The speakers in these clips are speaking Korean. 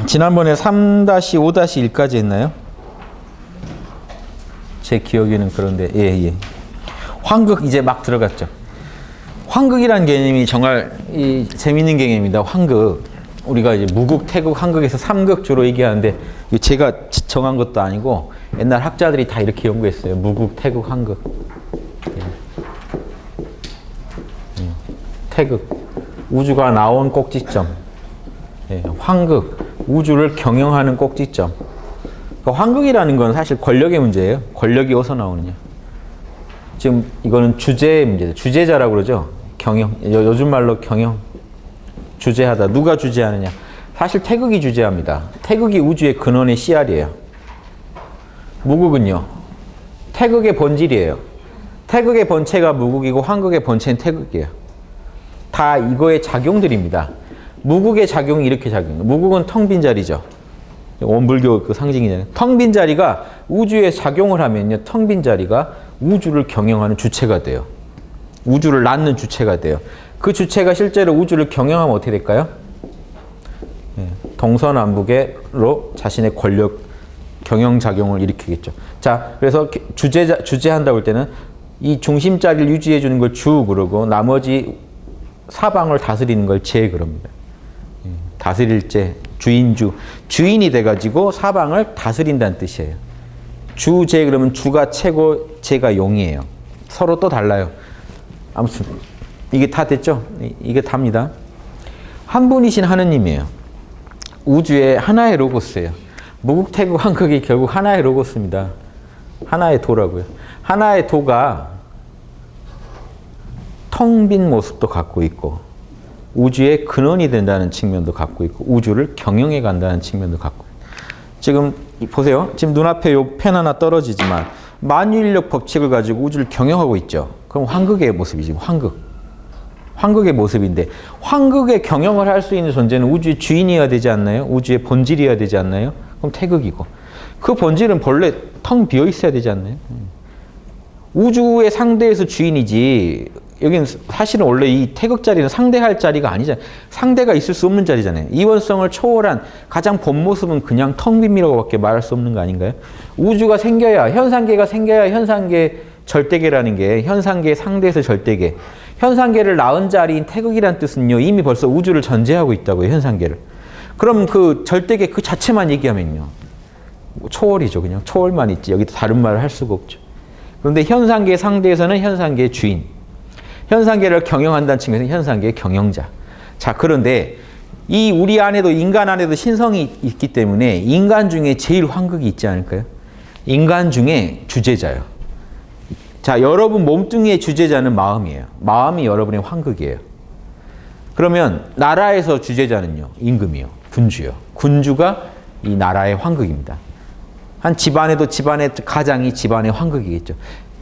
지난번에 3-5-1까지 했나요? 제 기억에는 그런데 예. 환극 이제 막 들어갔죠. 환극이라는 개념이 정말 재밌는 개념입니다. 환극. 우리가 이제 무극, 태극, 환극에서 3극 주로 얘기하는데 제가 정한 것도 아니고 옛날 학자들이 다 이렇게 연구했어요. 무극, 태극, 환극. 태극, 우주가 나온 꼭지점. 환극, 우주를 경영하는 꼭지점. 환극이라는 건 사실 권력의 문제예요. 권력이 어디서 나오느냐. 지금 이거는 주제의 문제죠. 주제자라고 그러죠. 경영. 요즘 말로 경영. 주제하다. 누가 주제하느냐. 사실 태극이 주제합니다. 태극이 우주의 근원의 씨알이에요. 무극은요. 태극의 본질이에요. 태극의 본체가 무극이고 환극의 본체는 태극이에요. 다 이거의 작용들입니다. 무극의 작용이 이렇게 작용해요. 무극은 텅 빈 자리죠. 원불교 그 상징이잖아요. 텅 빈 자리가 우주에 작용을 하면요. 텅 빈 자리가 우주를 경영하는 주체가 돼요. 우주를 낳는 주체가 돼요. 그 주체가 실제로 우주를 경영하면 어떻게 될까요? 동서남북으로 자신의 권력 경영작용을 일으키겠죠. 자, 그래서 주재한다고 할 때는 이 중심자리를 유지해 주는 걸 주 그러고 나머지 사방을 다스리는 걸 재 그럽니다. 다스릴 재, 주인주. 주인이 돼가지고 사방을 다스린다는 뜻이에요. 주재 그러면 주가 채고 재가 용이에요. 서로 또 달라요. 아무튼 이게 다 됐죠? 이게 답니다. 한 분이신 하느님이에요. 우주의 하나의 로고스예요. 무극, 태극, 환극이 결국 하나의 로고스입니다. 하나의 도라고요. 하나의 도가 텅 빈 모습도 갖고 있고 우주의 근원이 된다는 측면도 갖고 있고 우주를 경영해 간다는 측면도 갖고 있고 지금 보세요. 지금 눈앞에 요 펜 하나 떨어지지만 만유인력 법칙을 가지고 우주를 경영하고 있죠. 그럼 환극의 모습이지. 환극의 모습인데 환극의 경영을 할 수 있는 존재는 우주의 주인이어야 되지 않나요? 우주의 본질이어야 되지 않나요? 그럼 태극이고 그 본질은 본래 텅 비어 있어야 되지 않나요? 우주의 상대에서 주인이지 여기는 사실은 원래 이 태극 자리는 상대할 자리가 아니잖아요. 상대가 있을 수 없는 자리잖아요. 이원성을 초월한 가장 본 모습은 그냥 텅 빈이라고 밖에 말할 수 없는 거 아닌가요? 우주가 생겨야 현상계가 생겨야 현상계 절대계라는 게 현상계 상대에서 절대계 현상계를 낳은 자리인 태극이란 뜻은요 이미 벌써 우주를 전제하고 있다고요. 현상계를. 그럼 그 절대계 그 자체만 얘기하면요 초월이죠. 그냥 초월만 있지 여기 다른 말을 할 수가 없죠. 그런데 현상계 상대에서는 현상계의 주인 현상계를 경영한다는 측면에서 현상계의 경영자. 자, 그런데 이 우리 안에도 인간 안에도 신성이 있기 때문에 인간 중에 제일 환극이 있지 않을까요? 인간 중에 주제자예요. 자, 여러분 몸뚱이의 주제자는 마음이에요. 마음이 여러분의 환극이에요. 그러면 나라에서 주제자는요. 임금이요. 군주요. 군주가 이 나라의 환극입니다. 한 집안에도 집안의 가장이 집안의 환극이겠죠.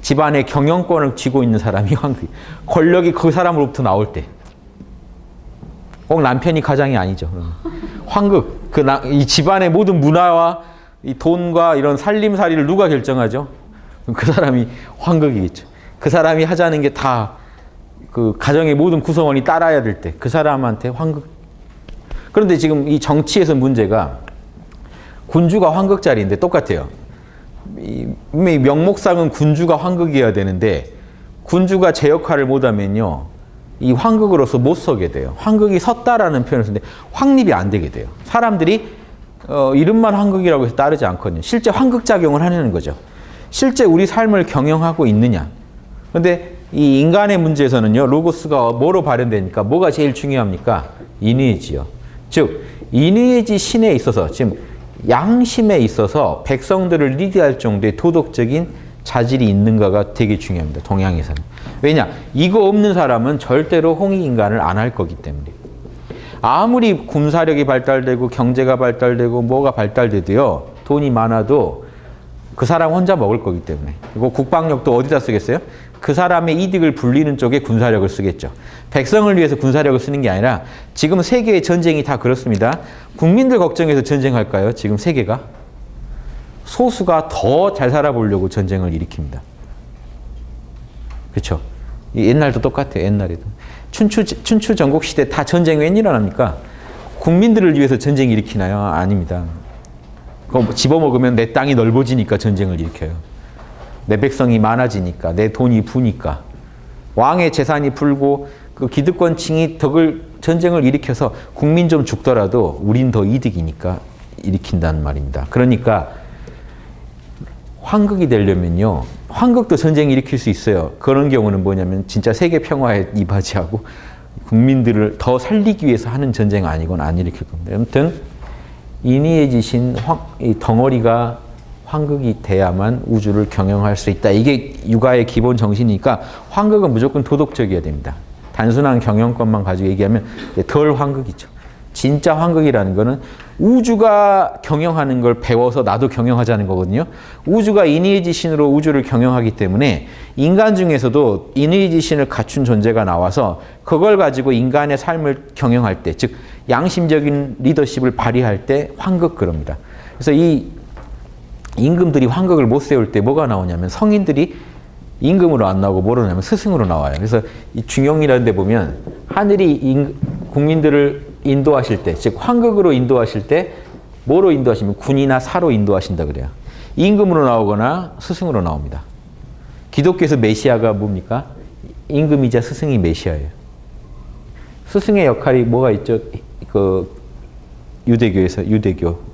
집안의 경영권을 쥐고 있는 사람이 환극. 권력이 그 사람으로부터 나올 때. 꼭 남편이 가장이 아니죠. 환극. 이 집안의 모든 문화와 이 돈과 이런 살림살이를 누가 결정하죠? 그 사람이 환극이겠죠. 그 사람이 하자는 게 다 그 가정의 모든 구성원이 따라야 될 때 그 사람한테 환극. 그런데 지금 이 정치에서 문제가 군주가 환극 자리인데 똑같아요. 이 명목상은 군주가 환극이어야 되는데 군주가 제 역할을 못하면요 이 환극으로서 못 서게 돼요. 환극이 섰다라는 표현을 쓰는데 확립이 안 되게 돼요. 사람들이 이름만 환극이라고 해서 따르지 않거든요. 실제 환극작용을 하려는 거죠. 실제 우리 삶을 경영하고 있느냐. 그런데 이 인간의 문제에서는요 로고스가 뭐로 발현되니까 뭐가 제일 중요합니까? 인의지요. 즉 인의지 신에 있어서 지금 양심에 있어서 백성들을 리드할 정도의 도덕적인 자질이 있는가가 되게 중요합니다. 동양에서는. 왜냐? 이거 없는 사람은 절대로 홍익인간을 안 할 거기 때문에. 아무리 군사력이 발달되고 경제가 발달되고 뭐가 발달돼도요. 돈이 많아도 그 사람 혼자 먹을 거기 때문에. 그리고 국방력도 어디다 쓰겠어요? 그 사람의 이득을 불리는 쪽에 군사력을 쓰겠죠. 백성을 위해서 군사력을 쓰는 게 아니라 지금 세계의 전쟁이 다 그렇습니다. 국민들 걱정해서 전쟁할까요? 지금 세계가? 소수가 더 잘 살아보려고 전쟁을 일으킵니다. 그렇죠? 옛날도 똑같아요. 옛날에도. 춘추 전국시대 다 전쟁이 웬 일어납니까? 국민들을 위해서 전쟁 일으키나요? 아닙니다. 그거 집어먹으면 내 땅이 넓어지니까 전쟁을 일으켜요. 내 백성이 많아지니까, 내 돈이 부니까. 왕의 재산이 불고 그 기득권층이 전쟁을 일으켜서 국민 좀 죽더라도 우린 더 이득이니까 일으킨다는 말입니다. 그러니까 황극이 되려면요. 황극도 전쟁 일으킬 수 있어요. 그런 경우는 뭐냐면 진짜 세계 평화에 이바지하고 국민들을 더 살리기 위해서 하는 전쟁 아니건 안 일으킬 겁니다. 아무튼 인위해지신 이 덩어리가 황극이 돼야만 우주를 경영할 수 있다. 이게 육아의 기본 정신이니까 황극은 무조건 도덕적이어야 됩니다. 단순한 경영권만 가지고 얘기하면 덜 황극이죠. 진짜 황극이라는 거는 우주가 경영하는 걸 배워서 나도 경영하자는 거거든요. 우주가 인위의 지신으로 우주를 경영하기 때문에 인간 중에서도 인위의 지신을 갖춘 존재가 나와서 그걸 가지고 인간의 삶을 경영할 때, 즉 양심적인 리더십을 발휘할 때 황극 그럽니다. 그래서 이 임금들이 황극을 못 세울 때 뭐가 나오냐면 성인들이 임금으로 안 나오고 뭐로 나오냐면 스승으로 나와요. 그래서 이 중용이라는 데 보면 하늘이 국민들을 인도하실 때, 즉 황극으로 인도하실 때 뭐로 인도하시면 군이나 사로 인도하신다 그래요. 임금으로 나오거나 스승으로 나옵니다. 기독교에서 메시아가 뭡니까? 임금이자 스승이 메시아예요. 스승의 역할이 뭐가 있죠? 그 유대교에서 유대교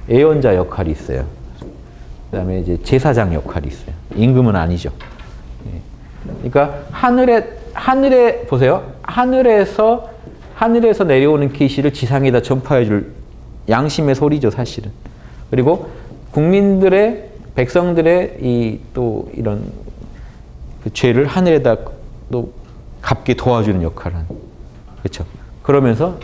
예언자 역할이 있어요. 그다음에 이제 제사장 역할이 있어요. 임금은 아니죠. 그러니까 하늘에 보세요. 하늘에서 내려오는 계시를 지상에다 전파해줄 양심의 소리죠, 사실은. 그리고 국민들의 백성들의 또 이런 그 죄를 하늘에다 또 갚게 도와주는 역할을 하는. 그렇죠. 그러면서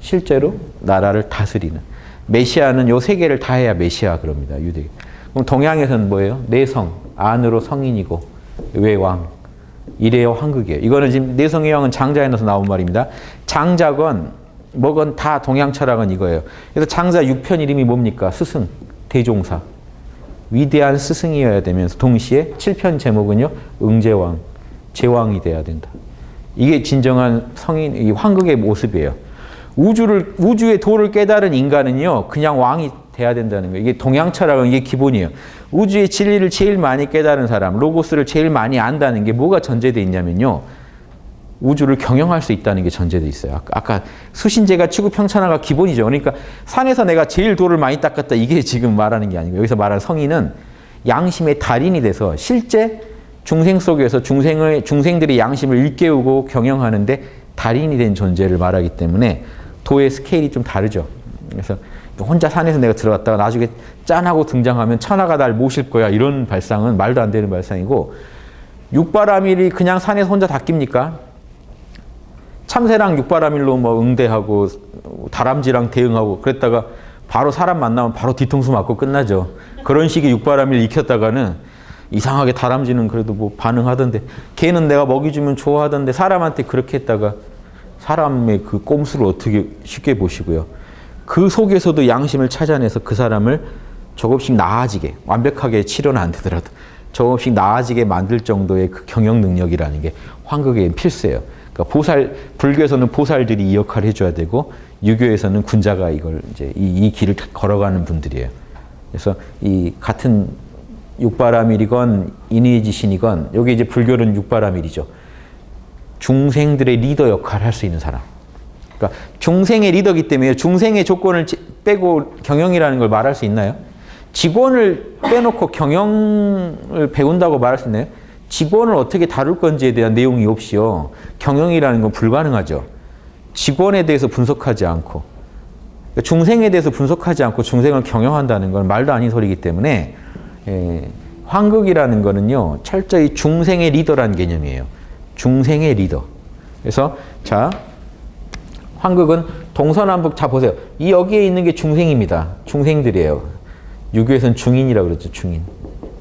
실제로 나라를 다스리는. 메시아는 요 세 개를 다 해야 메시아 그럽니다, 유대. 그럼 동양에서는 뭐예요? 내성, 안으로 성인이고 외왕. 이래요 황극이에요. 이거는 지금 내성의 왕은 장자에 넣어서 나온 말입니다. 장자건 뭐건 다 동양 철학은 이거예요. 그래서 장자 6편 이름이 뭡니까? 스승, 대종사. 위대한 스승이어야 되면서 동시에 7편 제목은요. 응제왕, 제왕이 돼야 된다. 이게 진정한 성인, 이 황극의 모습이에요. 우주의 도를 깨달은 인간은요. 그냥 왕이 돼야 된다는 거예요. 이게 동양 철학은 이게 기본이에요. 우주의 진리를 제일 많이 깨달은 사람, 로고스를 제일 많이 안다는 게 뭐가 전제되어 있냐면요. 우주를 경영할 수 있다는 게 전제되어 있어요. 아까 수신제가 치구평천하가 기본이죠. 그러니까 산에서 내가 제일 돌을 많이 닦았다. 이게 지금 말하는 게 아니고 여기서 말하는 성인은 양심의 달인이 돼서 실제 중생 속에서 중생들의 양심을 일깨우고 경영하는데 달인이 된 존재를 말하기 때문에 도의 스케일이 좀 다르죠. 그래서 혼자 산에서 내가 들어갔다가 나중에 짠하고 등장하면 천하가 날 모실 거야. 이런 발상은 말도 안 되는 발상이고 육바라밀이 그냥 산에서 혼자 닦입니까? 참새랑 육바라밀로 뭐 응대하고 다람쥐랑 대응하고 그랬다가 바로 사람 만나면 바로 뒤통수 맞고 끝나죠. 그런 식의 육바라밀 익혔다가는 이상하게 다람쥐는 그래도 뭐 반응하던데 걔는 내가 먹이 주면 좋아하던데 사람한테 그렇게 했다가 사람의 그 꼼수를 어떻게 쉽게 보시고요. 그 속에서도 양심을 찾아내서 그 사람을 조금씩 나아지게 완벽하게 치료는 안 되더라도 조금씩 나아지게 만들 정도의 그 경영 능력이라는 게 황극의 필수예요. 그러니까 불교에서는 보살들이 이 역할을 해줘야 되고 유교에서는 군자가 이걸 이제 이 길을 걸어가는 분들이에요. 그래서 이 같은 육바라밀이건 인위지신이건 여기 이제 불교는 육바라밀이죠. 중생들의 리더 역할을 할 수 있는 사람. 그러니까 중생의 리더기 때문에 중생의 조건을 빼고 경영이라는 걸 말할 수 있나요? 직원을 빼놓고 경영을 배운다고 말할 수 있나요? 직원을 어떻게 다룰 건지에 대한 내용이 없이요. 경영이라는 건 불가능하죠. 직원에 대해서 분석하지 않고 중생에 대해서 분석하지 않고 중생을 경영한다는 건 말도 아닌 소리이기 때문에 황극이라는 거는요. 철저히 중생의 리더라는 개념이에요. 중생의 리더. 그래서 자 황극은 동서남북 자 보세요. 이 여기에 있는 게 중생입니다. 중생들이에요. 유교에서는 중인이라고 그러죠. 중인.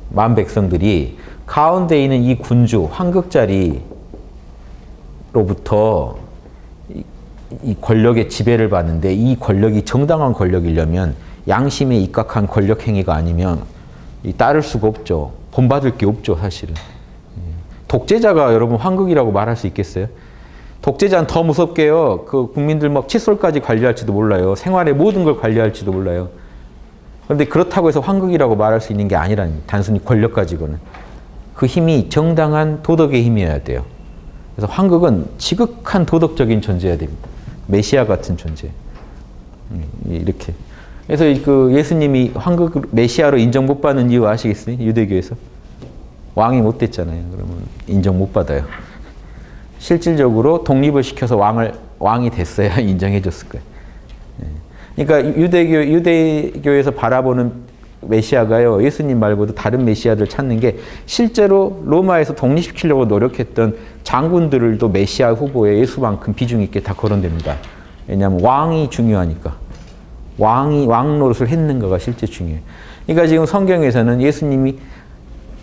만 백성들이 가운데 있는 이 군주 황극자리로부터 이 권력의 지배를 받는데 이 권력이 정당한 권력이려면 양심에 입각한 권력 행위가 아니면 따를 수가 없죠. 본받을 게 없죠, 사실은. 독재자가 여러분 황극이라고 말할 수 있겠어요? 독재자는 더 무섭게요. 그 국민들 막 칫솔까지 관리할지도 몰라요. 생활의 모든 걸 관리할지도 몰라요. 그런데 그렇다고 해서 황극이라고 말할 수 있는 게 아니라는, 단순히 권력 가지고는. 그 힘이 정당한 도덕의 힘이어야 돼요. 그래서 황극은 지극한 도덕적인 존재여야 됩니다. 메시아 같은 존재. 이렇게. 그래서 그 예수님이 황극 메시아로 인정 못 받는 이유 아시겠어요? 유대교에서. 왕이 못 됐잖아요. 그러면 인정 못 받아요. 실질적으로 독립을 시켜서 왕이 됐어야 인정해 줬을 거예요. 그러니까 유대교에서 바라보는 메시아가요, 예수님 말고도 다른 메시아들 찾는 게, 실제로 로마에서 독립시키려고 노력했던 장군들도 메시아 후보에 예수만큼 비중 있게 다 거론됩니다. 왜냐하면 왕이 중요하니까. 왕 노릇을 했는가가 실제 중요해요. 그러니까 지금 성경에서는 예수님이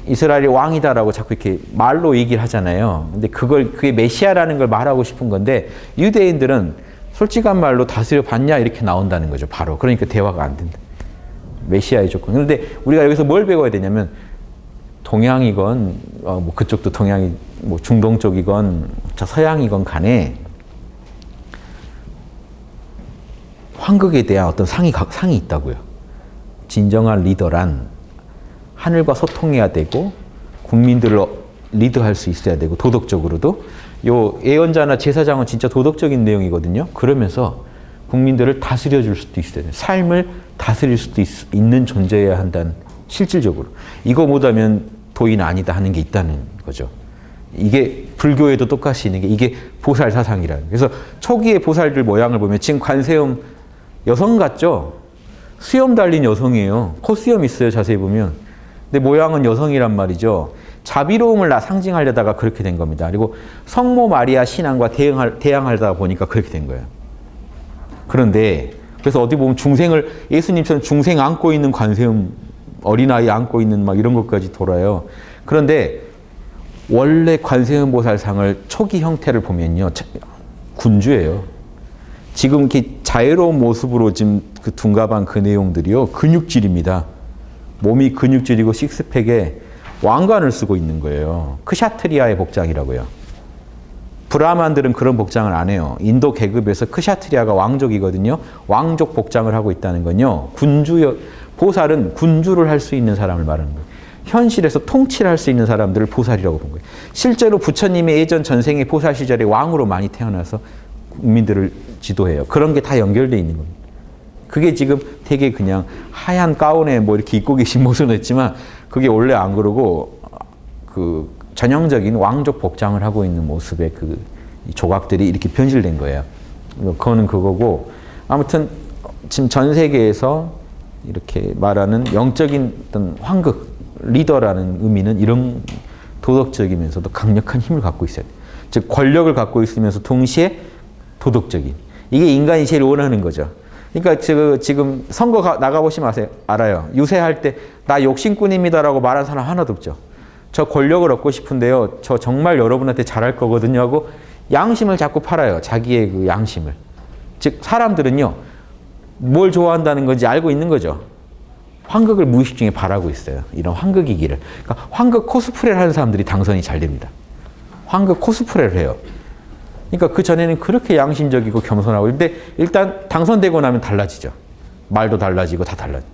이스라엘의 왕이다라고 자꾸 이렇게 말로 얘기를 하잖아요. 근데 그게 메시아라는 걸 말하고 싶은 건데, 유대인들은 솔직한 말로 다스려 봤냐 이렇게 나온다는 거죠. 바로. 그러니까 대화가 안 된다. 메시아의 조건. 그런데 우리가 여기서 뭘 배워야 되냐면, 동양이건 뭐 그쪽도 동양이 뭐 중동 쪽이건 저 서양이건 간에 황극에 대한 어떤 상이 있다고요. 진정한 리더란 하늘과 소통해야 되고, 국민들을 리드할 수 있어야 되고, 도덕적으로도. 요 예언자나 제사장은 진짜 도덕적인 내용이거든요. 그러면서 국민들을 다스려 줄 수도 있어야 돼요. 삶을 다스릴 수도 있는 존재여야 한다는, 실질적으로. 이거 못하면 도인 아니다 하는 게 있다는 거죠. 이게 불교에도 똑같이 있는 게, 이게 보살 사상이라는. 그래서 초기의 보살들 모양을 보면 지금 관세음 여성 같죠? 수염 달린 여성이에요. 코수염 있어요, 자세히 보면. 근데 모양은 여성이란 말이죠. 자비로움을 상징하려다가 그렇게 된 겁니다. 그리고 성모 마리아 신앙과 대항하다 보니까 그렇게 된 거예요. 그런데 그래서 어디 보면 예수님처럼 중생 안고 있는 관세음, 어린아이 안고 있는 막 이런 것까지 돌아요. 그런데 원래 관세음 보살상을 초기 형태를 보면요, 군주예요. 지금 이렇게 자유로운 모습으로 지금 그 둔가방 그 내용들이요, 근육질입니다. 몸이 근육질이고 식스팩에 왕관을 쓰고 있는 거예요. 크샤트리아의 복장이라고요. 브라만들은 그런 복장을 안 해요. 인도 계급에서 크샤트리아가 왕족이거든요. 왕족 복장을 하고 있다는 건요, 보살은 군주를 할 수 있는 사람을 말하는 거예요. 현실에서 통치를 할 수 있는 사람들을 보살이라고 본 거예요. 실제로 부처님의 예전 전생의 보살 시절에 왕으로 많이 태어나서 국민들을 지도해요. 그런 게 다 연결되어 있는 겁니다. 그게 지금 되게 그냥 하얀 가운에 뭐 이렇게 입고 계신 모습은 했지만, 그게 원래 안 그러고 그 전형적인 왕족 복장을 하고 있는 모습의 그 조각들이 이렇게 변질된 거예요. 그거는 그거고, 아무튼 지금 전 세계에서 이렇게 말하는 영적인 어떤 황극, 리더라는 의미는 이런 도덕적이면서도 강력한 힘을 갖고 있어야 돼요. 즉 권력을 갖고 있으면서 동시에 도덕적인. 이게 인간이 제일 원하는 거죠. 그러니까 지금 선거 나가보시면 알아요. 유세할 때 나 욕심꾼입니다라고 말하는 사람 하나도 없죠. 저 권력을 얻고 싶은데요, 저 정말 여러분한테 잘할 거거든요 하고 양심을 자꾸 팔아요. 자기의 그 양심을. 즉 사람들은요, 뭘 좋아한다는 건지 알고 있는 거죠. 황극을 무의식 중에 바라고 있어요. 이런 황극이기를. 그러니까 황극 코스프레를 하는 사람들이 당선이 잘 됩니다. 황극 코스프레를 해요. 그러니까 그 전에는 그렇게 양심적이고 겸손하고, 근데 일단 당선되고 나면 달라지죠. 말도 달라지고 다 달라지죠.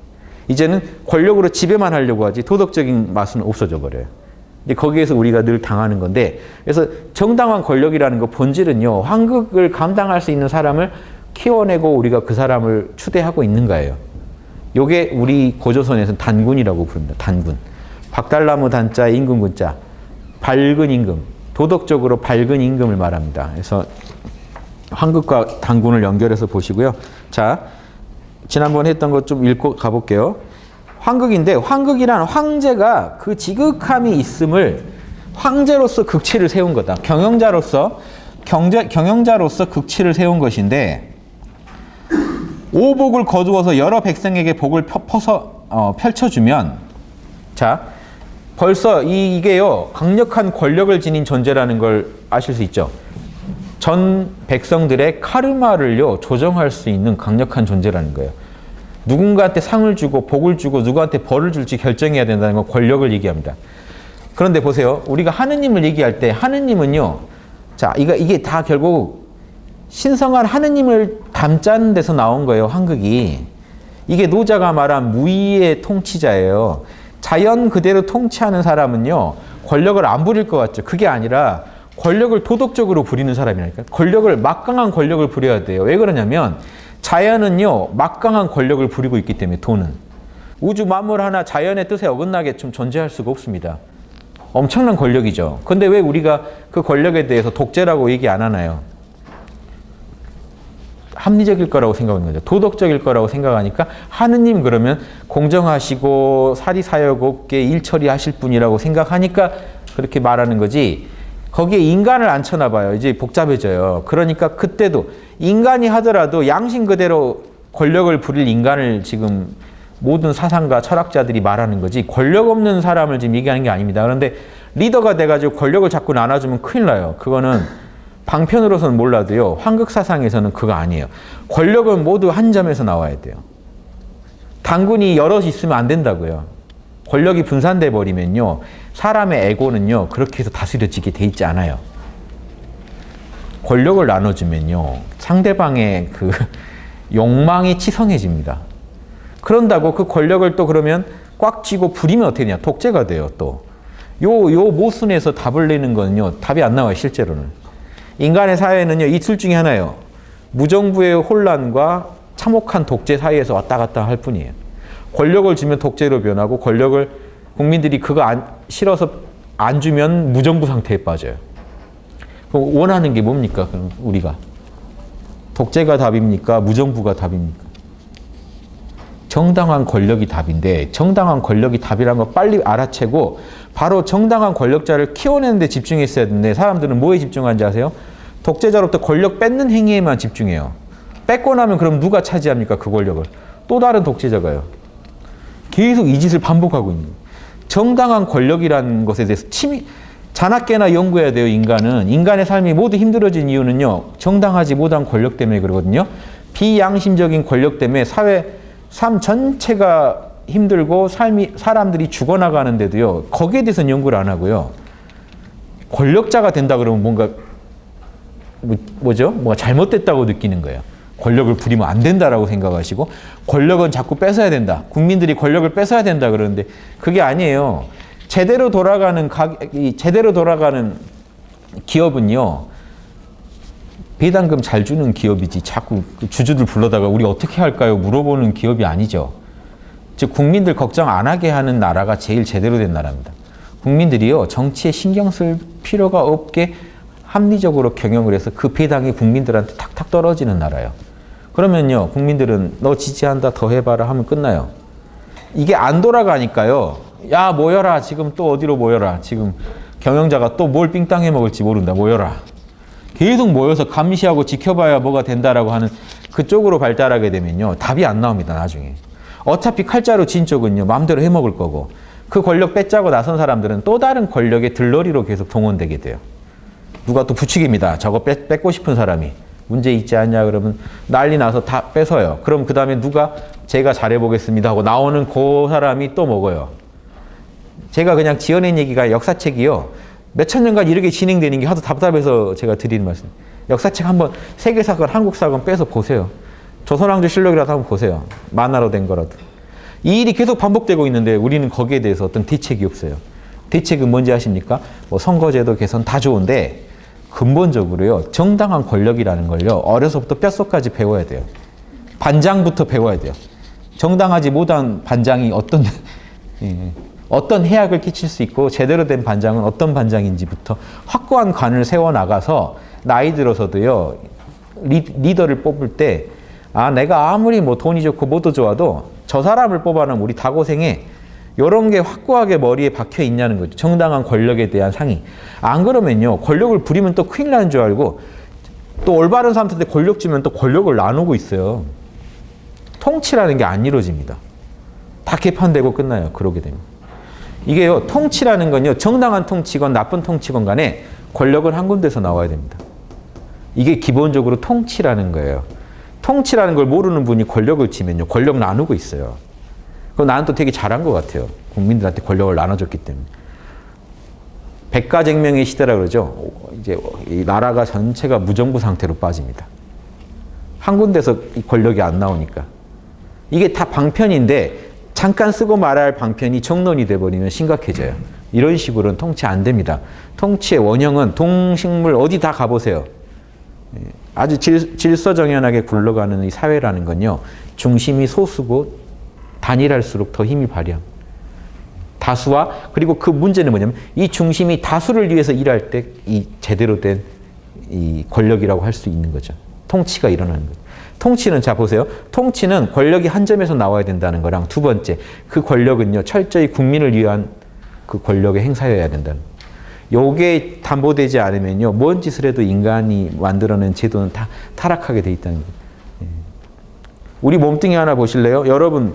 이제는 권력으로 지배만 하려고 하지 도덕적인 맛은 없어져 버려요. 이제 거기에서 우리가 늘 당하는 건데, 그래서 정당한 권력이라는 거 본질은요, 황극을 감당할 수 있는 사람을 키워내고 우리가 그 사람을 추대하고 있는 거예요. 요게 우리 고조선에서는 단군이라고 부릅니다. 단군. 박달나무 단자, 임금군자. 밝은 임금. 도덕적으로 밝은 임금을 말합니다. 그래서 황극과 단군을 연결해서 보시고요. 자, 지난번에 했던 것 좀 읽고 가볼게요. 황극인데, 황극이란 황제가 그 지극함이 있음을 황제로서 극치를 세운 거다. 경영자로서 극치를 세운 것인데, 오복을 거두어서 여러 백성에게 복을 펼쳐주면, 자, 벌써 이게요, 강력한 권력을 지닌 존재라는 걸 아실 수 있죠. 전 백성들의 카르마를요, 조정할 수 있는 강력한 존재라는 거예요. 누군가한테 상을 주고 복을 주고 누구한테 벌을 줄지 결정해야 된다는 건 권력을 얘기합니다. 그런데 보세요. 우리가 하느님을 얘기할 때 하느님은요, 자, 이게 다 결국 신성한 하느님을 담자는 데서 나온 거예요, 황극이. 이게 노자가 말한 무의의 통치자예요. 자연 그대로 통치하는 사람은요, 권력을 안 부릴 것 같죠. 그게 아니라 권력을 도덕적으로 부리는 사람이라니까. 막강한 권력을 부려야 돼요. 왜 그러냐면 자연은요, 막강한 권력을 부리고 있기 때문에, 돈은. 우주 만물 하나 자연의 뜻에 어긋나게 좀 존재할 수가 없습니다. 엄청난 권력이죠. 근데 왜 우리가 그 권력에 대해서 독재라고 얘기 안 하나요? 합리적일 거라고 생각하는 거죠. 도덕적일 거라고 생각하니까 하느님 그러면 공정하시고 사리사욕 없게 일 처리하실 분이라고 생각하니까 그렇게 말하는 거지, 거기에 인간을 안 쳐나 봐요. 이제 복잡해져요. 그러니까 그때도 인간이 하더라도 양심 그대로 권력을 부릴 인간을 지금 모든 사상가 철학자들이 말하는 거지, 권력 없는 사람을 지금 얘기하는 게 아닙니다. 그런데 리더가 돼가지고 권력을 자꾸 나눠주면 큰일 나요. 그거는 방편으로서는 몰라도요, 황극 사상에서는 그거 아니에요. 권력은 모두 한 점에서 나와야 돼요. 당군이 여럿이 있으면 안 된다고요. 권력이 분산돼 버리면요, 사람의 에고는요 그렇게 해서 다스려지게 돼 있지 않아요. 권력을 나눠주면요, 상대방의 그 욕망이 치성해집니다. 그런다고 그 권력을 또 그러면 꽉 쥐고 부리면 어떻게 되냐, 독재가 돼요. 또 요 모순에서 답을 내는 거는요, 답이 안 나와요. 실제로는 인간의 사회는요, 이 둘 중에 하나예요. 무정부의 혼란과 참혹한 독재 사이에서 왔다 갔다 할 뿐이에요. 권력을 주면 독재로 변하고, 권력을 국민들이 그거 싫어서 안 주면 무정부 상태에 빠져요. 그럼 원하는 게 뭡니까? 그럼 우리가 독재가 답입니까? 무정부가 답입니까? 정당한 권력이 답인데, 정당한 권력이 답이라는 거 빨리 알아채고 바로 정당한 권력자를 키워내는 데 집중했어야 되는데, 사람들은 뭐에 집중하는지 아세요? 독재자로부터 권력 뺏는 행위에만 집중해요. 뺏고 나면 그럼 누가 차지합니까? 그 권력을. 또 다른 독재자가요. 계속 이 짓을 반복하고 있는 거예요. 정당한 권력이라는 것에 대해서 자나깨나 연구해야 돼요. 인간의 삶이 모두 힘들어진 이유는요, 정당하지 못한 권력 때문에 그러거든요. 비양심적인 권력 때문에 삶 전체가 힘들고 사람들이 죽어나가는데도요, 거기에 대해서는 연구를 안 하고요, 권력자가 된다 그러면 뭔가 뭐가 잘못됐다고 느끼는 거예요. 권력을 부리면 안 된다라고 생각하시고, 권력은 자꾸 뺏어야 된다, 국민들이 권력을 뺏어야 된다 그러는데 그게 아니에요. 제대로 돌아가는 기업은요, 배당금 잘 주는 기업이지, 자꾸 주주들 불러다가 우리 어떻게 할까요? 물어보는 기업이 아니죠. 즉 국민들 걱정 안 하게 하는 나라가 제일 제대로 된 나라입니다. 국민들이요, 정치에 신경 쓸 필요가 없게 합리적으로 경영을 해서 그 배당이 국민들한테 탁탁 떨어지는 나라예요. 그러면요, 국민들은 너 지지한다, 더 해봐라 하면 끝나요. 이게 안 돌아가니까요, 야 모여라, 지금 또 어디로 모여라, 지금 경영자가 또 뭘 삥땅 해먹을지 모른다, 모여라. 계속 모여서 감시하고 지켜봐야 뭐가 된다라고 하는 그쪽으로 발달하게 되면요, 답이 안 나옵니다. 나중에 어차피 칼자루 진 쪽은요 마음대로 해먹을 거고, 그 권력 뺏자고 나선 사람들은 또 다른 권력의 들러리로 계속 동원되게 돼요. 누가 또 부추깁니다. 저거 뺏고 싶은 사람이 문제 있지 않냐 그러면 난리 나서 다 뺏어요. 그럼 그 다음에 누가 제가 잘해보겠습니다 하고 나오는 그 사람이 또 먹어요. 제가 그냥 지어낸 얘기가 역사책이요, 몇천 년간 이렇게 진행되는 게 하도 답답해서 제가 드리는 말씀. 역사책 한번 세계사건, 한국사건 빼서 보세요. 조선왕조실록이라도 한번 보세요. 만화로 된 거라도. 이 일이 계속 반복되고 있는데 우리는 거기에 대해서 어떤 대책이 없어요. 대책은 뭔지 아십니까? 뭐 선거제도 개선 다 좋은데 근본적으로요, 정당한 권력이라는 걸요, 어려서부터 뼛속까지 배워야 돼요. 반장부터 배워야 돼요. 정당하지 못한 반장이 어떤 해악을 끼칠 수 있고, 제대로 된 반장은 어떤 반장인지부터 확고한 관을 세워나가서 나이 들어서도요, 리더를 뽑을 때, 내가 아무리 뭐 돈이 좋고 뭐도 좋아도 저 사람을 뽑아놓으면 우리 다 고생해, 이런 게 확고하게 머리에 박혀 있냐는 거죠. 정당한 권력에 대한 상의. 안 그러면요, 권력을 부리면 또 큰일 나는 줄 알고, 또 올바른 사람한테 권력 주면 또 권력을 나누고 있어요. 통치라는 게 안 이루어집니다. 다 개판되고 끝나요. 그러게 되면. 이게요, 통치라는 건요, 정당한 통치건 나쁜 통치건 간에 권력은 한 군데서 나와야 됩니다. 이게 기본적으로 통치라는 거예요. 통치라는 걸 모르는 분이 권력을 쥐면요, 권력 나누고 있어요. 그럼 나는 또 되게 잘한 것 같아요. 국민들한테 권력을 나눠줬기 때문에. 백가쟁명의 시대라 그러죠. 이제 이 나라가 전체가 무정부 상태로 빠집니다. 한 군데서 이 권력이 안 나오니까. 이게 다 방편인데 잠깐 쓰고 말아야 할 방편이 정론이 돼버리면 심각해져요. 이런 식으로는 통치 안 됩니다. 통치의 원형은 동식물 어디 다 가보세요. 아주 질서정연하게 굴러가는 이 사회라는 건요. 중심이 소수고 단일할수록 더 힘이 발휘합니다. 다수와 그리고 그 문제는 뭐냐면 이 중심이 다수를 위해서 일할 때 이 제대로 된 이 권력이라고 할 수 있는 거죠. 통치가 일어나는 거죠. 통치는 자 보세요. 통치는 권력이 한 점에서 나와야 된다는 거랑 두 번째 그 권력은요 철저히 국민을 위한 그 권력의 행사여야 된다는 거예요. 요게 담보되지 않으면요 뭔 짓을 해도 인간이 만들어낸 제도는 다 타락하게 돼 있다는 거예요. 우리 몸뚱이 하나 보실래요? 여러분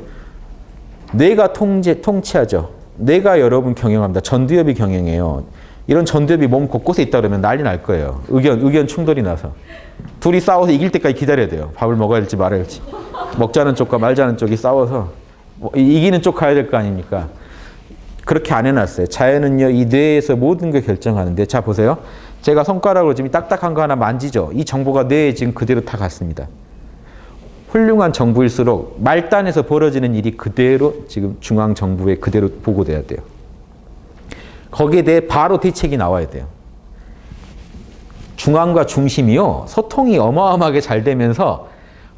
뇌가 통치하죠. 뇌가 여러분 경영합니다. 전두엽이 경영해요. 이런 전두엽이 몸 곳곳에 있다 그러면 난리 날 거예요. 의견 충돌이 나서. 둘이 싸워서 이길 때까지 기다려야 돼요. 밥을 먹어야 할지 말아야 할지. 먹자는 쪽과 말자는 쪽이 싸워서 이기는 쪽 가야 될 거 아닙니까? 그렇게 안 해놨어요. 자연은요, 이 뇌에서 모든 걸 결정하는데, 자, 보세요. 제가 손가락으로 지금 딱딱한 거 하나 만지죠. 이 정보가 뇌에 지금 그대로 다 갔습니다. 훌륭한 정부일수록 말단에서 벌어지는 일이 그대로 지금 중앙정부에 그대로 보고돼야 돼요. 거기에 대해 바로 대책이 나와야 돼요. 중앙과 중심이요, 소통이 어마어마하게 잘 되면서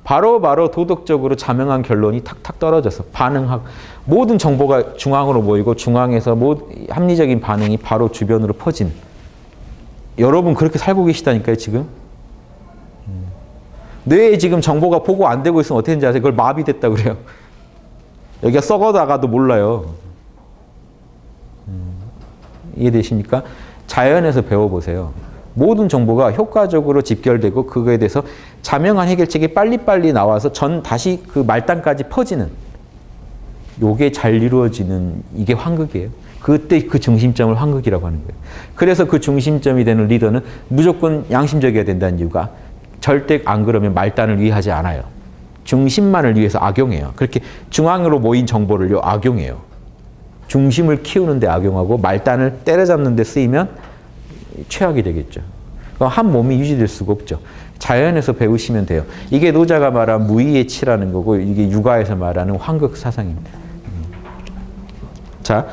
바로바로 도덕적으로 자명한 결론이 탁탁 떨어져서 반응하고 모든 정보가 중앙으로 모이고 중앙에서 합리적인 반응이 바로 주변으로 퍼진. 여러분 그렇게 살고 계시다니까요, 지금. 뇌에 지금 정보가 보고 안 되고 있으면 어떻게 되는지 아세요? 그걸 마비됐다고 그래요. 여기가 썩어나가도 몰라요. 이해되십니까? 자연에서 배워보세요. 모든 정보가 효과적으로 집결되고 그거에 대해서 자명한 해결책이 빨리빨리 나와서 다시 그 말단까지 퍼지는 요게 잘 이루어지는 이게 환극이에요. 그때 그 중심점을 환극이라고 하는 거예요. 그래서 그 중심점이 되는 리더는 무조건 양심적이어야 된다는 이유가 절대 안 그러면 말단을 위하지 않아요. 중심만을 위해서 악용해요. 그렇게 중앙으로 모인 정보를요 악용해요. 중심을 키우는 데 악용하고 말단을 때려잡는 데 쓰이면 최악이 되겠죠. 한 몸이 유지될 수가 없죠. 자연에서 배우시면 돼요. 이게 노자가 말한 무의의 치라는 거고 이게 육아에서 말하는 환극 사상입니다. 자,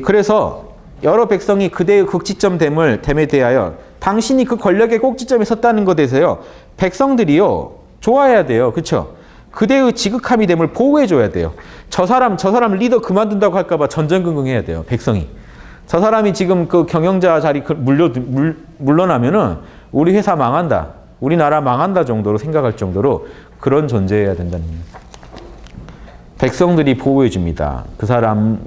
그래서 여러 백성이 그대의 극지점됨에 대하여 당신이 그 권력의 꼭지점에 섰다는 것에 대해서요. 백성들이요. 좋아해야 돼요. 그렇죠? 그대의 지극함이 됨을 보호해줘야 돼요. 저 사람 리더 그만둔다고 할까 봐 전전긍긍해야 돼요. 백성이. 저 사람이 지금 그 경영자 자리 물러나면은 우리 회사 망한다. 우리나라 망한다 정도로 생각할 정도로 그런 존재여야 된다는 거예요. 백성들이 보호해 줍니다. 그 사람의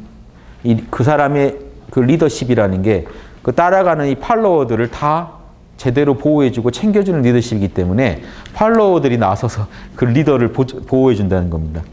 그 리더십이라는 게 그 따라가는 이 팔로워들을 다 제대로 보호해 주고 챙겨주는 리더십이기 때문에 팔로워들이 나서서 그 리더를 보호해 준다는 겁니다.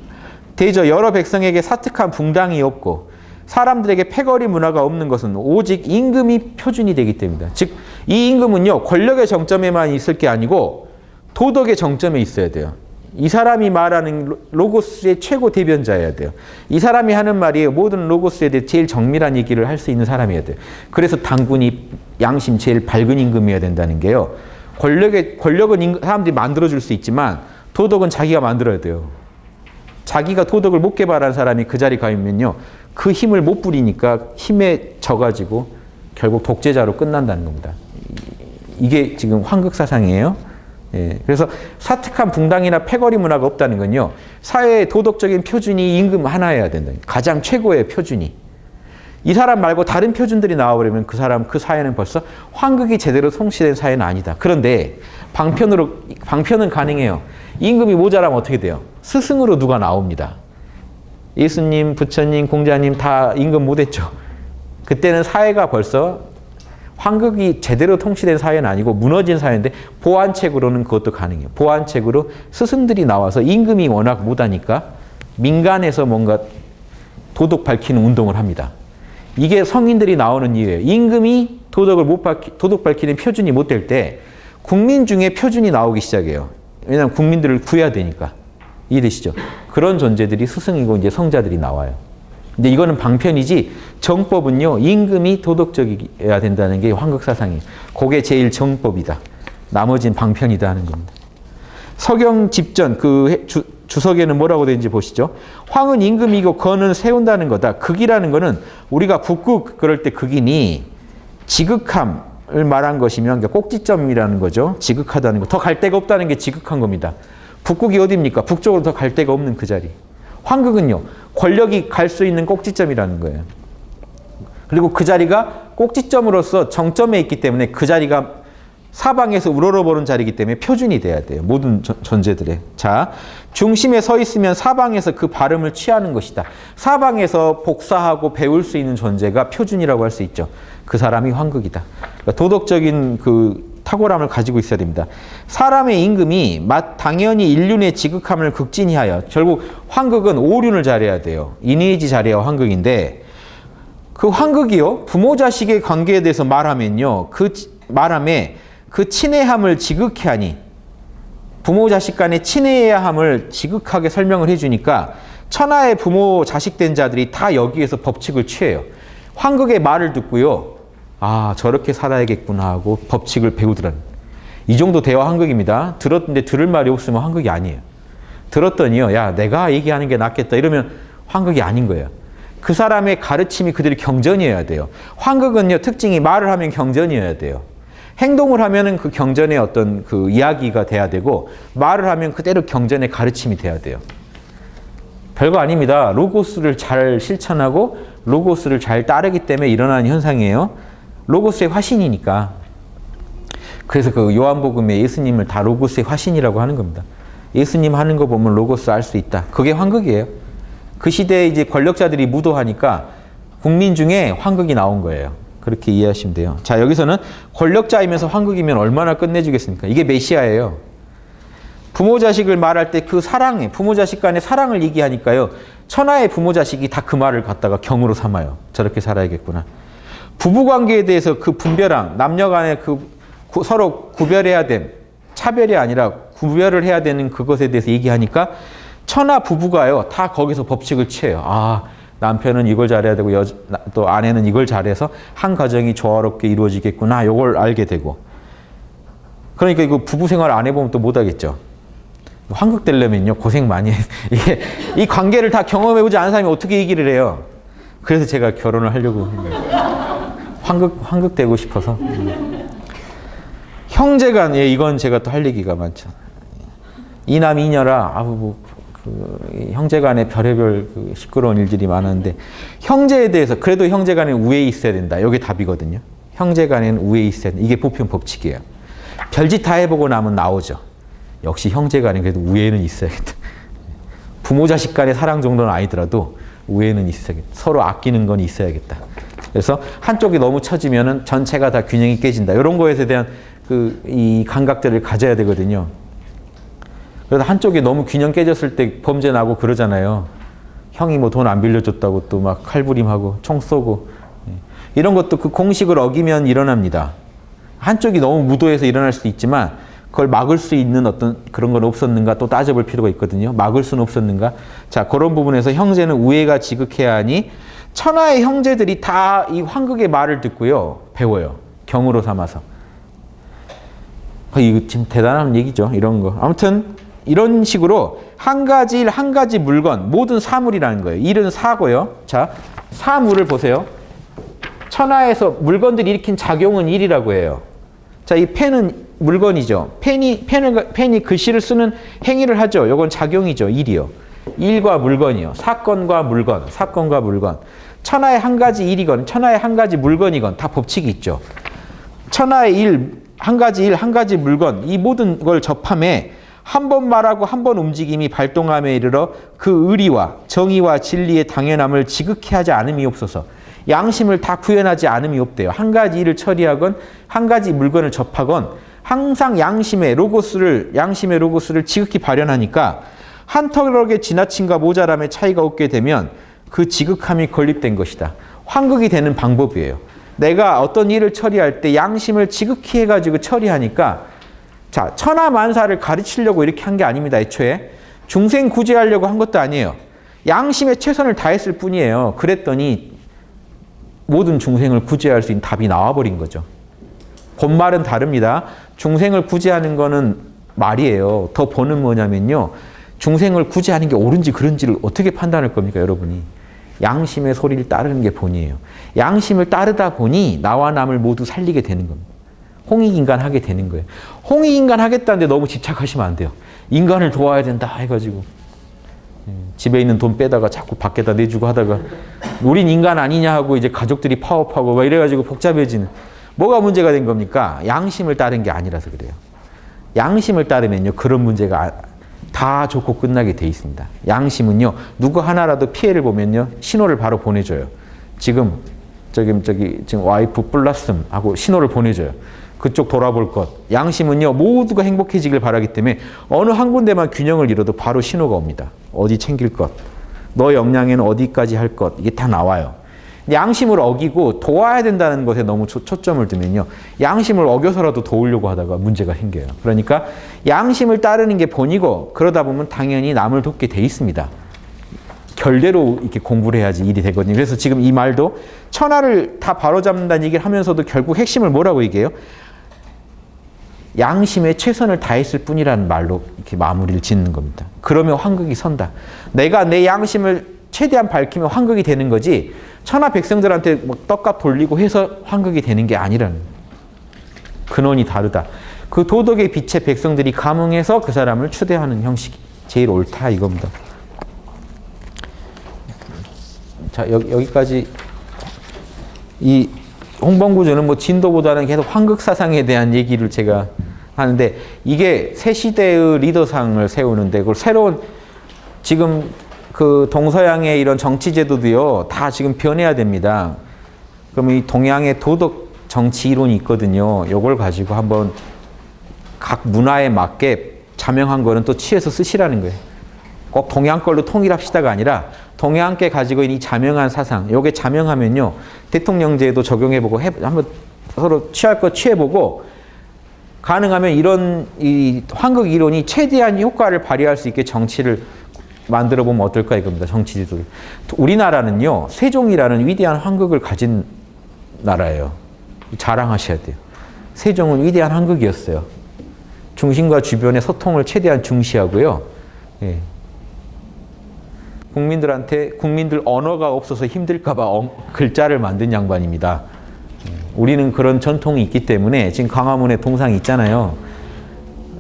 대저 여러 백성에게 사특한 붕당이 없고 사람들에게 패거리 문화가 없는 것은 오직 임금이 표준이 되기 때문이다. 즉, 이 임금은요, 권력의 정점에만 있을 게 아니고 도덕의 정점에 있어야 돼요. 이 사람이 말하는 로고스의 최고 대변자여야 돼요. 이 사람이 하는 말이 모든 로고스에 대해 제일 정밀한 얘기를 할 수 있는 사람이어야 돼요. 그래서 당군이 양심 제일 밝은 임금이어야 된다는 게요. 권력은 사람들이 만들어줄 수 있지만 도덕은 자기가 만들어야 돼요. 자기가 도덕을 못 개발한 사람이 그 자리 가면요. 그 힘을 못 부리니까 힘에 져가지고 결국 독재자로 끝난다는 겁니다. 이게 지금 환극사상이에요. 예, 그래서 사특한 붕당이나 패거리 문화가 없다는 건요. 사회의 도덕적인 표준이 임금 하나여야 된다. 가장 최고의 표준이. 이 사람 말고 다른 표준들이 나와버리면 그 사회는 벌써 환극이 제대로 통치된 사회는 아니다. 그런데 방편은 가능해요. 임금이 모자라면 어떻게 돼요? 스승으로 누가 나옵니다. 예수님, 부처님, 공자님 다 임금 못했죠. 그때는 사회가 벌써 환극이 제대로 통치된 사회는 아니고 무너진 사회인데 보완책으로는 그것도 가능해요. 보완책으로 스승들이 나와서 임금이 워낙 못하니까 민간에서 뭔가 도덕 밝히는 운동을 합니다. 이게 성인들이 나오는 이유예요. 임금이 도덕 밝히는 표준이 못 될 때 국민 중에 표준이 나오기 시작해요. 왜냐하면 국민들을 구해야 되니까. 이해되시죠? 그런 존재들이 스승이고 이제 성자들이 나와요. 근데 이거는 방편이지 정법은요. 임금이 도덕적이어야 된다는 게 황극 사상이에요. 그게 제일 정법이다. 나머지는 방편이다 하는 겁니다. 서경 집전 그 주석에는 뭐라고 되는지 보시죠. 황은 임금이고 건은 세운다는 거다. 극이라는 거는 우리가 북극 그럴 때 극이니 지극함을 말한 것이면 꼭지점이라는 거죠. 지극하다는 거. 더 갈 데가 없다는 게 지극한 겁니다. 북극이 어디입니까? 북쪽으로 더 갈 데가 없는 그 자리. 황극은요. 권력이 갈 수 있는 꼭지점이라는 거예요. 그리고 그 자리가 꼭지점으로서 정점에 있기 때문에 그 자리가 사방에서 우러러보는 자리이기 때문에 표준이 돼야 돼요. 모든 존재들의. 자, 중심에 서 있으면 사방에서 그 발음을 취하는 것이다. 사방에서 복사하고 배울 수 있는 존재가 표준이라고 할 수 있죠. 그 사람이 황극이다. 그러니까 도덕적인 그 탁월함을 가지고 있어야 됩니다. 사람의 임금이 당연히 인륜의 지극함을 극진히하여 결국 황극은 오륜을 잘해야 돼요. 이니지 잘해야 황극인데 그 황극이요. 부모 자식의 관계에 대해서 말하면요. 그 말함에 그 친애함을 지극히 하니 부모 자식 간의 친애해야 함을 지극하게 설명을 해주니까 천하의 부모 자식 된 자들이 다 여기에서 법칙을 취해요. 황극의 말을 듣고요. 아 저렇게 살아야겠구나 하고 법칙을 배우더라는 이 정도 대화 황극입니다. 들었는데 들을 말이 없으면 황극이 아니에요. 들었더니요. 야 내가 얘기하는 게 낫겠다 이러면 황극이 아닌 거예요. 그 사람의 가르침이 그대로 경전이어야 돼요. 황극은요. 특징이 말을 하면 경전이어야 돼요. 행동을 하면은 그 경전의 어떤 그 이야기가 돼야 되고 말을 하면 그대로 경전의 가르침이 돼야 돼요. 별거 아닙니다. 로고스를 잘 실천하고 로고스를 잘 따르기 때문에 일어나는 현상이에요. 로고스의 화신이니까. 그래서 그 요한복음에 예수님을 다 로고스의 화신이라고 하는 겁니다. 예수님 하는 거 보면 로고스 알 수 있다. 그게 황극이에요. 그 시대에 이제 권력자들이 무도하니까 국민 중에 황극이 나온 거예요. 그렇게 이해하시면 돼요. 자, 여기서는 권력자이면서 황극이면 얼마나 끝내주겠습니까? 이게 메시아예요. 부모 자식을 말할 때 그 사랑에 부모 자식 간의 사랑을 얘기하니까요. 천하의 부모 자식이 다 그 말을 갖다가 경으로 삼아요. 저렇게 살아야겠구나. 부부 관계에 대해서 그 분별함, 남녀 간에 서로 구별해야 됨, 차별이 아니라 구별을 해야 되는 그것에 대해서 얘기하니까 천하 부부가요. 다 거기서 법칙을 취해요. 아, 남편은 이걸 잘해야 되고 또 아내는 이걸 잘해서 한 가정이 조화롭게 이루어지겠구나. 이걸 알게 되고. 그러니까 이거 부부 생활 안 해보면 또 못하겠죠. 황극되려면요. 고생 많이 해. 이게 이 관계를 다 경험해보지 않은 사람이 어떻게 얘기를 해요. 그래서 제가 결혼을 하려고 황극되고 싶어서. 형제간, 예, 이건 제가 또 할 얘기가 많죠. 이남 이녀라, 형제간에 별의별 시끄러운 일들이 많았는데 형제에 대해서 그래도 형제간에 우애 있어야 된다. 이게 답이거든요. 형제간에는 우애 있어야 된다. 이게 보편 법칙이에요. 별짓 다 해보고 나면 나오죠. 역시 형제간에 그래도 우애는 있어야겠다. 부모 자식 간의 사랑 정도는 아니더라도 우애는 있어야겠다. 서로 아끼는 건 있어야겠다. 그래서 한쪽이 너무 처지면은 전체가 다 균형이 깨진다. 이런 거에 대한 이 감각들을 가져야 되거든요. 그래서 한쪽이 너무 균형 깨졌을 때 범죄 나고 그러잖아요. 형이 뭐 돈 안 빌려줬다고 또 막 칼부림하고 총 쏘고 이런 것도 그 공식을 어기면 일어납니다. 한쪽이 너무 무도해서 일어날 수도 있지만 그걸 막을 수 있는 어떤 그런 건 없었는가 또 따져볼 필요가 있거든요. 막을 수는 없었는가. 자, 그런 부분에서 형제는 우애가 지극해야 하니 천하의 형제들이 다 이 황극의 말을 듣고요. 배워요. 경으로 삼아서. 이거 지금 대단한 얘기죠. 이런 거. 아무튼 이런 식으로 한 가지 일, 한 가지 물건, 모든 사물이라는 거예요. 일은 사고요. 자, 사물을 보세요. 천하에서 물건들이 일으킨 작용은 일이라고 해요. 자, 이 펜은 물건이죠. 펜이 글씨를 쓰는 행위를 하죠. 이건 작용이죠. 일이요. 일과 물건이요. 사건과 물건, 사건과 물건. 천하의 한 가지 일이건, 천하의 한 가지 물건이건 다 법칙이 있죠. 천하의 일, 한 가지 물건, 이 모든 걸 접함에 한 번 말하고 한 번 움직임이 발동함에 이르러 그 의리와 정의와 진리의 당연함을 지극히 하지 않음이 없어서 양심을 다 구현하지 않음이 없대요. 한 가지 일을 처리하건 한 가지 물건을 접하건 항상 양심의 로고스를 지극히 발현하니까 한 턱의 지나침과 모자람의 차이가 없게 되면 그 지극함이 건립된 것이다. 황극이 되는 방법이에요. 내가 어떤 일을 처리할 때 양심을 지극히 해가지고 처리하니까 자, 천하만사를 가르치려고 이렇게 한 게 아닙니다. 애초에 중생 구제하려고 한 것도 아니에요. 양심에 최선을 다했을 뿐이에요. 그랬더니 모든 중생을 구제할 수 있는 답이 나와버린 거죠. 본말은 다릅니다. 중생을 구제하는 거는 말이에요. 더 본은 뭐냐면요. 중생을 구제하는 게 옳은지 그른지를 어떻게 판단할 겁니까, 여러분이? 양심의 소리를 따르는 게 본이에요. 양심을 따르다 보니 나와 남을 모두 살리게 되는 겁니다. 홍익인간하게 되는 거예요. 홍익인간 하겠다는데 너무 집착하시면 안 돼요. 인간을 도와야 된다 해가지고 집에 있는 돈 빼다가 자꾸 밖에다 내주고 하다가 우린 인간 아니냐 하고 이제 가족들이 파업하고 막 이래가지고 복잡해지는. 뭐가 문제가 된 겁니까? 양심을 따른 게 아니라서 그래요. 양심을 따르면요 그런 문제가 다 좋고 끝나게 돼 있습니다. 양심은요 누구 하나라도 피해를 보면요 신호를 바로 보내줘요. 지금 와이프 플러스 하고 신호를 보내줘요. 그쪽 돌아볼 것. 양심은요 모두가 행복해지길 바라기 때문에 어느 한 군데만 균형을 잃어도 바로 신호가 옵니다. 어디 챙길 것, 너 역량에는 어디까지 할 것, 이게 다 나와요. 양심을 어기고 도와야 된다는 것에 너무 초점을 두면요 양심을 어겨서라도 도우려고 하다가 문제가 생겨요. 그러니까 양심을 따르는 게 본이고 그러다 보면 당연히 남을 돕게 돼 있습니다. 결대로 이렇게 공부를 해야지 일이 되거든요. 그래서 지금 이 말도 천하를 다 바로잡는다는 얘기를 하면서도 결국 핵심을 뭐라고 얘기해요? 양심에 최선을 다했을 뿐이라는 말로 이렇게 마무리를 짓는 겁니다. 그러면 환극이 선다. 내가 내 양심을 최대한 밝히면 환극이 되는 거지 천하 백성들한테 뭐 떡값 돌리고 해서 환극이 되는 게 아니라는 거예요. 근원이 다르다. 그 도덕의 빛에 백성들이 감흥해서 그 사람을 추대하는 형식이 제일 옳다 이겁니다. 자 여기까지 이 홍범구주는 뭐 진도보다는 계속 환극사상에 대한 얘기를 제가 하는데 이게 새 시대의 리더상을 세우는데 그걸 새로운 지금 그 동서양의 이런 정치제도도요 다 지금 변해야 됩니다. 그러면 이 동양의 도덕 정치 이론이 있거든요. 이걸 가지고 한번 각 문화에 맞게 자명한 거는 또 취해서 쓰시라는 거예요. 꼭 동양 걸로 통일합시다가 아니라 동양께 가지고 있는 이 자명한 사상, 요게 자명하면요 대통령제도 적용해보고 한번 서로 취할 거 취해보고 가능하면 이런 이 환극 이론이 최대한 효과를 발휘할 수 있게 정치를 만들어 보면 어떨까 이겁니다. 정치지도를. 우리나라는요 세종이라는 위대한 환극을 가진 나라예요. 자랑하셔야 돼요. 세종은 위대한 환극이었어요. 중심과 주변의 소통을 최대한 중시하고요. 예. 국민들 언어가 없어서 힘들까봐 글자를 만든 양반입니다. 우리는 그런 전통이 있기 때문에 지금 광화문에 동상이 있잖아요.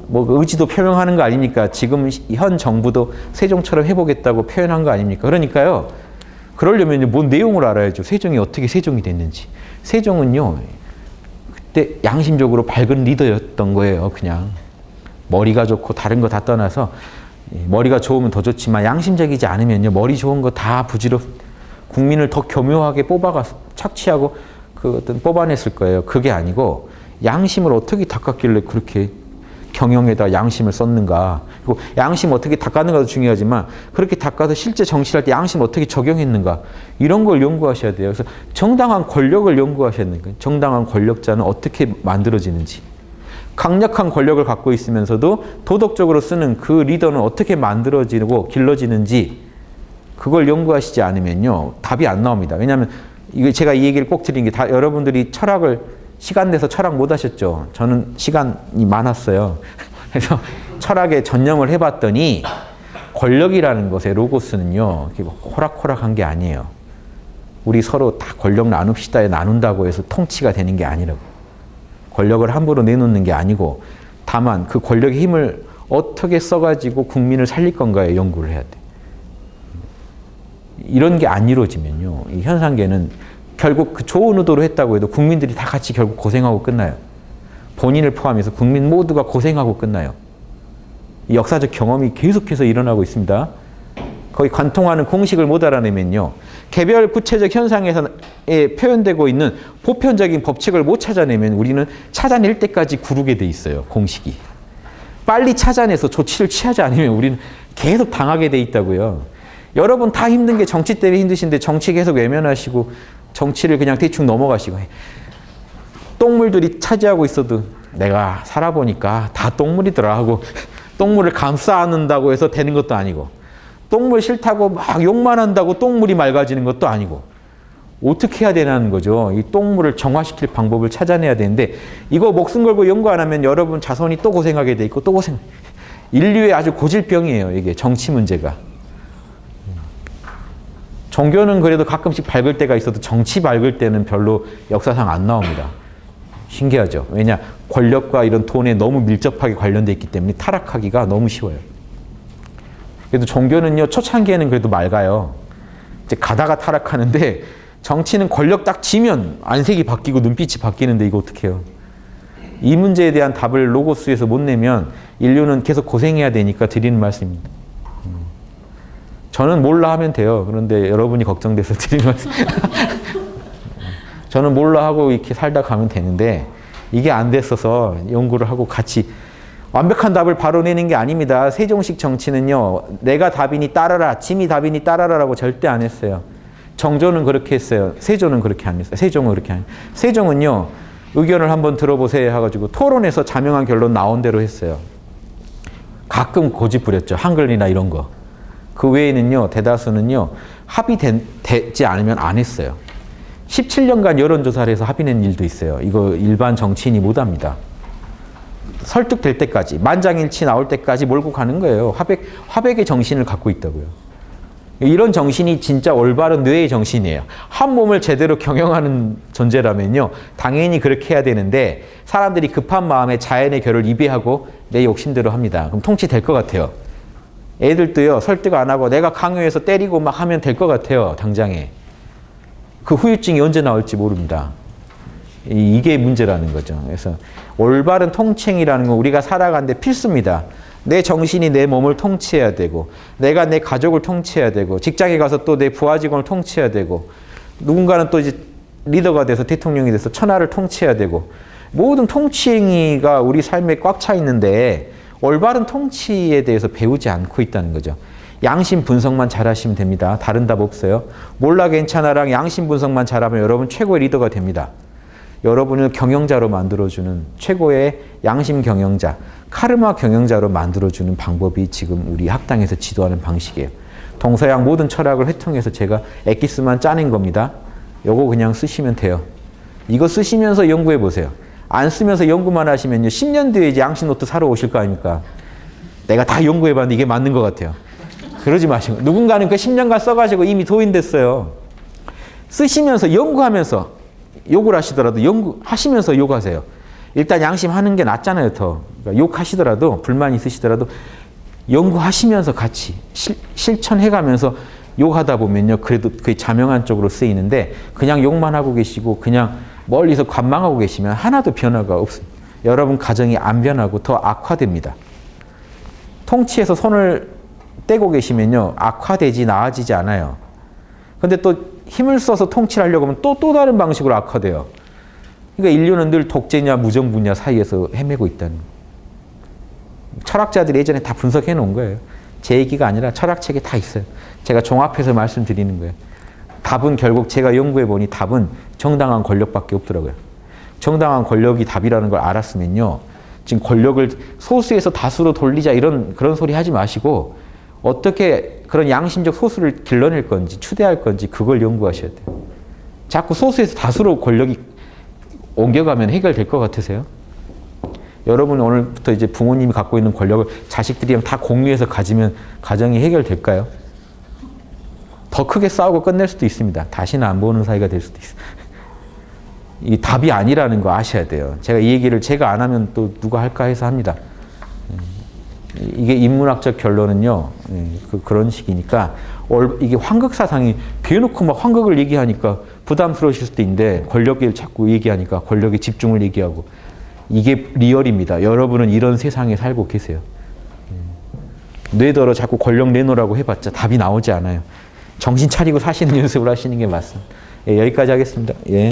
뭐 의지도 표명하는 거 아닙니까? 지금 현 정부도 세종처럼 해보겠다고 표현한 거 아닙니까? 그러니까요. 그러려면 뭔 내용을 알아야죠. 세종이 어떻게 세종이 됐는지. 세종은요. 그때 양심적으로 밝은 리더였던 거예요. 그냥. 머리가 좋고 다른 거 다 떠나서 머리가 좋으면 더 좋지만 양심적이지 않으면요. 머리 좋은 거 다 국민을 더 교묘하게 뽑아가 착취하고 그 어떤 뽑아냈을 거예요. 그게 아니고 양심을 어떻게 닦았길래 그렇게 경영에다 양심을 썼는가. 그리고 양심 어떻게 닦았는가도 중요하지만 그렇게 닦아서 실제 정치할 때 양심 어떻게 적용했는가. 이런 걸 연구하셔야 돼요. 그래서 정당한 권력을 연구하셔야 되는 거예요. 정당한 권력자는 어떻게 만들어지는지. 강력한 권력을 갖고 있으면서도 도덕적으로 쓰는 그 리더는 어떻게 만들어지고 길러지는지 그걸 연구하시지 않으면요. 답이 안 나옵니다. 왜냐하면 이거 제가 이 얘기를 꼭 드린 게 다 여러분들이 철학을 시간 내서 철학 못 하셨죠. 저는 시간이 많았어요. 그래서 철학에 전념을 해봤더니 권력이라는 것의 로고스는요. 호락호락한 게 아니에요. 우리 서로 다 권력 나눕시다에 나눈다고 해서 통치가 되는 게 아니라고. 권력을 함부로 내놓는 게 아니고 다만 그 권력의 힘을 어떻게 써가지고 국민을 살릴 건가에 연구를 해야 돼. 이런 게 안 이루어지면요. 이 현상계는 결국 그 좋은 의도로 했다고 해도 국민들이 다 같이 결국 고생하고 끝나요. 본인을 포함해서 국민 모두가 고생하고 끝나요. 이 역사적 경험이 계속해서 일어나고 있습니다. 거의 관통하는 공식을 못 알아내면요. 개별 구체적 현상에서 표현되고 있는 보편적인 법칙을 못 찾아내면 우리는 찾아낼 때까지 구르게 돼 있어요. 공식이. 빨리 찾아내서 조치를 취하지 않으면 우리는 계속 당하게 돼 있다고요. 여러분 다 힘든 게 정치 때문에 힘드신데 정치 계속 외면하시고 정치를 그냥 대충 넘어가시고 똥물들이 차지하고 있어도 내가 살아보니까 다 똥물이더라 하고 똥물을 감싸 안는다고 해서 되는 것도 아니고 똥물 싫다고 막 욕만 한다고 똥물이 맑아지는 것도 아니고 어떻게 해야 되냐는 거죠. 이 똥물을 정화시킬 방법을 찾아내야 되는데 이거 목숨 걸고 연구 안 하면 여러분 자손이 또 고생하게 돼 있고 또 고생. 인류의 아주 고질병이에요. 이게 정치 문제가. 종교는 그래도 가끔씩 밝을 때가 있어도 정치 밝을 때는 별로 역사상 안 나옵니다. 신기하죠. 왜냐? 권력과 이런 돈에 너무 밀접하게 관련돼 있기 때문에 타락하기가 너무 쉬워요. 그래도 종교는요, 초창기에는 그래도 맑아요. 이제 가다가 타락하는데 정치는 권력 딱 쥐면 안색이 바뀌고 눈빛이 바뀌는데 이거 어떻게 해요? 이 문제에 대한 답을 로고스에서 못 내면 인류는 계속 고생해야 되니까 드리는 말씀입니다. 저는 몰라 하면 돼요. 그런데 여러분이 걱정돼서 드리는 말씀. 저는 몰라 하고 이렇게 살다 가면 되는데 이게 안 됐어서 연구를 하고 같이 완벽한 답을 바로 내는 게 아닙니다. 세종식 정치는요. 내가 답이니 따라라, 짐이 답이니 따라라라고 절대 안 했어요. 정조는 그렇게 했어요. 세조는 그렇게 안 했어요. 세종은 그렇게 안 했어요. 세종은요. 의견을 한번 들어보세요 해가지고 토론해서 자명한 결론 나온 대로 했어요. 가끔 고집 부렸죠. 한글이나 이런 거. 그 외에는요. 대다수는요. 합의되지 않으면 안 했어요. 17년간 여론조사를 해서 합의된 일도 있어요. 이거 일반 정치인이 못합니다. 설득될 때까지, 만장일치 나올 때까지 몰고 가는 거예요. 화백의 정신을 갖고 있다고요. 이런 정신이 진짜 올바른 뇌의 정신이에요. 한 몸을 제대로 경영하는 존재라면요. 당연히 그렇게 해야 되는데 사람들이 급한 마음에 자연의 결을 이배하고 내 욕심대로 합니다. 그럼 통치될 것 같아요. 애들도요. 설득 안 하고 내가 강요해서 때리고 막 하면 될 것 같아요. 당장에. 그 후유증이 언제 나올지 모릅니다. 이게 문제라는 거죠. 그래서 올바른 통칭이라는 건 우리가 살아가는데 필수입니다. 내 정신이 내 몸을 통치해야 되고 내가 내 가족을 통치해야 되고 직장에 가서 또 내 부하 직원을 통치해야 되고 누군가는 또 이제 리더가 돼서 대통령이 돼서 천하를 통치해야 되고 모든 통치행위가 우리 삶에 꽉 차 있는데 올바른 통치에 대해서 배우지 않고 있다는 거죠. 양심 분석만 잘하시면 됩니다. 다른 답 없어요. 몰라 괜찮아랑 양심 분석만 잘하면 여러분 최고의 리더가 됩니다. 여러분을 경영자로 만들어주는 최고의 양심 경영자, 카르마 경영자로 만들어주는 방법이 지금 우리 학당에서 지도하는 방식이에요. 동서양 모든 철학을 회통해서 제가 엑기스만 짜낸 겁니다. 요거 그냥 쓰시면 돼요. 이거 쓰시면서 연구해 보세요. 안 쓰면서 연구만 하시면요. 10년 뒤에 이제 양심 노트 사러 오실 거 아닙니까? 내가 다 연구해 봤는데 이게 맞는 것 같아요. 그러지 마시고. 누군가는 그 10년간 써가지고 이미 도인됐어요. 쓰시면서 연구하면서 욕을 하시더라도 연구하시면서 욕하세요. 일단 양심하는 게 낫잖아요. 더. 그러니까 욕하시더라도 불만 있으시더라도 연구하시면서 같이 실천해가면서 욕하다 보면요. 그래도 그게 자명한 쪽으로 쓰이는데 그냥 욕만 하고 계시고 그냥 멀리서 관망하고 계시면 하나도 변화가 없습니다. 여러분 가정이 안 변하고 더 악화됩니다. 통치에서 손을 떼고 계시면요. 악화되지 나아지지 않아요. 근데 또 힘을 써서 통치를 하려고 하면 또 다른 방식으로 악화돼요. 그러니까 인류는 늘 독재냐 무정부냐 사이에서 헤매고 있다는 거예요. 철학자들이 예전에 다 분석해 놓은 거예요. 제 얘기가 아니라 철학책에 다 있어요. 제가 종합해서 말씀드리는 거예요. 답은 결국 제가 연구해 보니 답은 정당한 권력밖에 없더라고요. 정당한 권력이 답이라는 걸 알았으면요. 지금 권력을 소수에서 다수로 돌리자 그런 소리 하지 마시고 어떻게 그런 양심적 소수를 길러낼 건지 추대할 건지 그걸 연구하셔야 돼요. 자꾸 소수에서 다수로 권력이 옮겨가면 해결될 것 같으세요? 여러분 오늘부터 이제 부모님이 갖고 있는 권력을 자식들이랑 다 공유해서 가지면 가정이 해결될까요? 더 크게 싸우고 끝낼 수도 있습니다. 다시는 안 보는 사이가 될 수도 있어요. 이 답이 아니라는 거 아셔야 돼요. 제가 이 얘기를 제가 안 하면 또 누가 할까 해서 합니다. 이게 인문학적 결론은요. 그런 식이니까 이게 환극 사상이 대놓고 막 환극을 얘기하니까 부담스러우실 수도 있는데 권력을 자꾸 얘기하니까 권력의 집중을 얘기하고 이게 리얼입니다. 여러분은 이런 세상에 살고 계세요. 뇌더러 자꾸 권력 내놓으라고 해봤자 답이 나오지 않아요. 정신 차리고 사시는 연습을 하시는 게 맞습니다. 예, 여기까지 하겠습니다. 예.